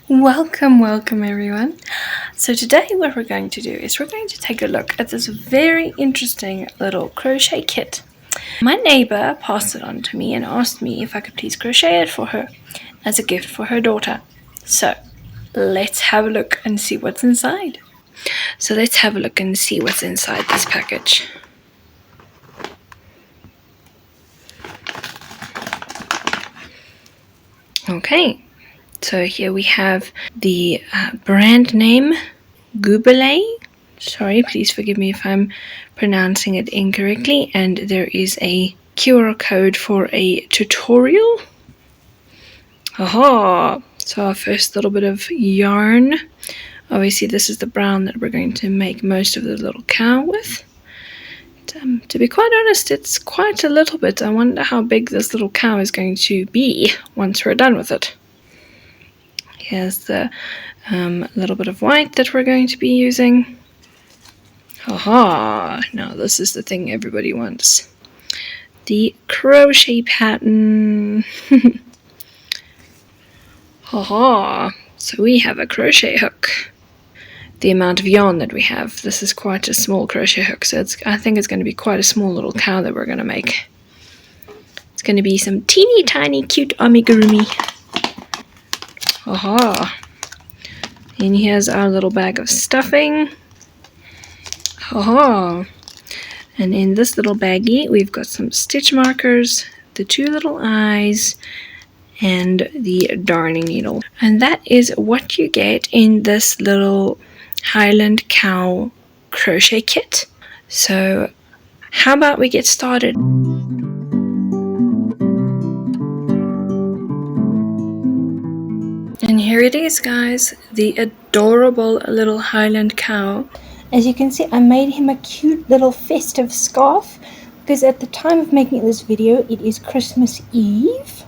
Welcome everyone. So today what we're going to do is we're going to take a look at this very interesting little crochet kit. My neighbor passed it on to me and asked me if I could please crochet it for her as a gift for her daughter. So let's have a look and see what's inside. So let's have a look and see what's inside this package. Okay. So here we have the brand name Goobelay. Sorry, please forgive me if I'm pronouncing it incorrectly. And there is a QR code for a tutorial. Aha! So our first little bit of yarn. Obviously this is the brown that we're going to make most of the little cow with. To be quite honest, it's quite a little bit. I wonder how big this little cow is going to be once we're done with it. Here's the little bit of white that we're going to be using. Haha! Now this is the thing everybody wants. The crochet pattern. Haha! So we have a crochet hook. The amount of yarn that we have. This is quite a small crochet hook, so I think it's going to be quite a small little cow that we're going to make. It's going to be some teeny tiny cute amigurumi. Aha! And here's our little bag of stuffing. Aha! And in this little baggie, we've got some stitch markers, the two little eyes, and the darning needle. And that is what you get in this little Highland Cow crochet kit. So, how about we get started? And here it is, guys, the adorable little Highland cow. As you can see, I made him a cute little festive scarf because at the time of making this video, it is Christmas Eve.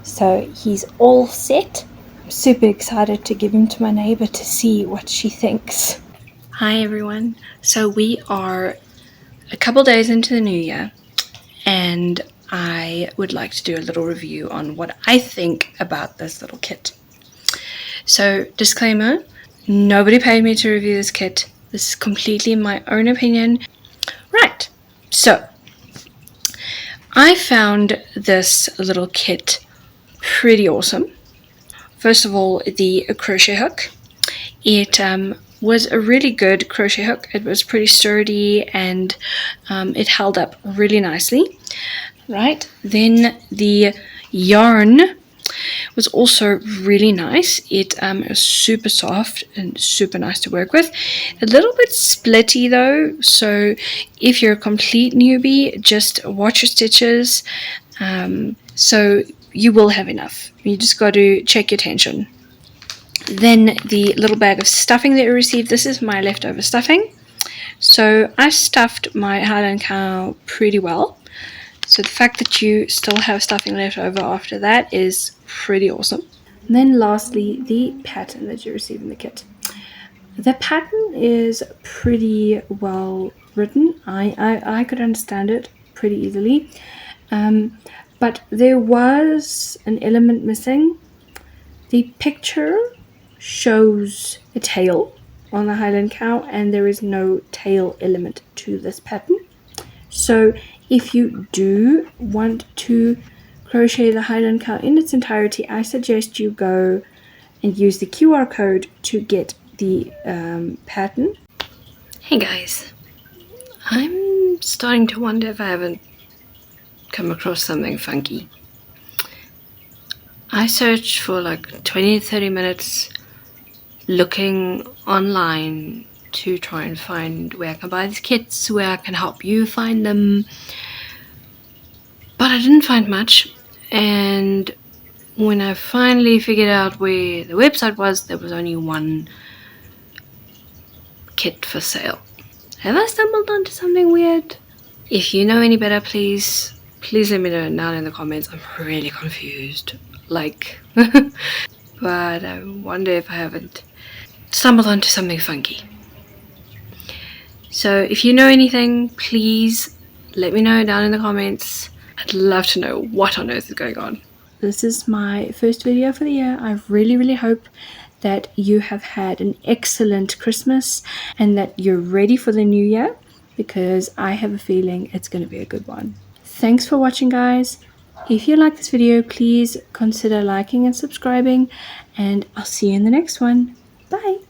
So he's all set. I'm super excited to give him to my neighbor to see what she thinks. Hi everyone. So we are a couple days into the new year and I would like to do a little review on what I think about this little kit. So, disclaimer, nobody paid me to review this kit. This is completely my own opinion. Right, so, I found this little kit pretty awesome. First of all, the crochet hook. It was a really good crochet hook. It was pretty sturdy and it held up really nicely. Right, then the yarn was also really nice. It was super soft and super nice to work with. A little bit splitty though, so if you're a complete newbie, just watch your stitches. So you will have enough. You just got to check your tension. Then the little bag of stuffing that you received. This is my leftover stuffing. So I stuffed my Highland Cow pretty well. So the fact that you still have stuffing left over after that is pretty awesome. And then lastly, the pattern that you receive in the kit. The pattern is pretty well written. I could understand it pretty easily. But there was an element missing. The picture shows a tail on the Highland Cow and there is no tail element to this pattern. So if you do want to crochet the Highland Cow in its entirety, I suggest you go and use the QR code to get the pattern. Hey guys, I'm starting to wonder if I haven't come across something funky. I searched for like 20 to 30 minutes looking online to try and find where I can buy these kits, where I can help you find them, but I didn't find much. And when I finally figured out where the website was, there was only one kit for sale. Have I stumbled onto something weird? If you know any better, please let me know down in the comments. I'm really confused, like but I wonder if I haven't stumbled onto something funky. So if you know anything, please let me know down in the comments. I'd love to know what on earth is going on. this is my first video for the year. I really hope that you have had an excellent Christmas and that you're ready for the new year, because I have a feeling it's going to be a good one. Thanks for watching, guys. If you like this video, please consider liking and subscribing, and I'll see you in the next one. Bye.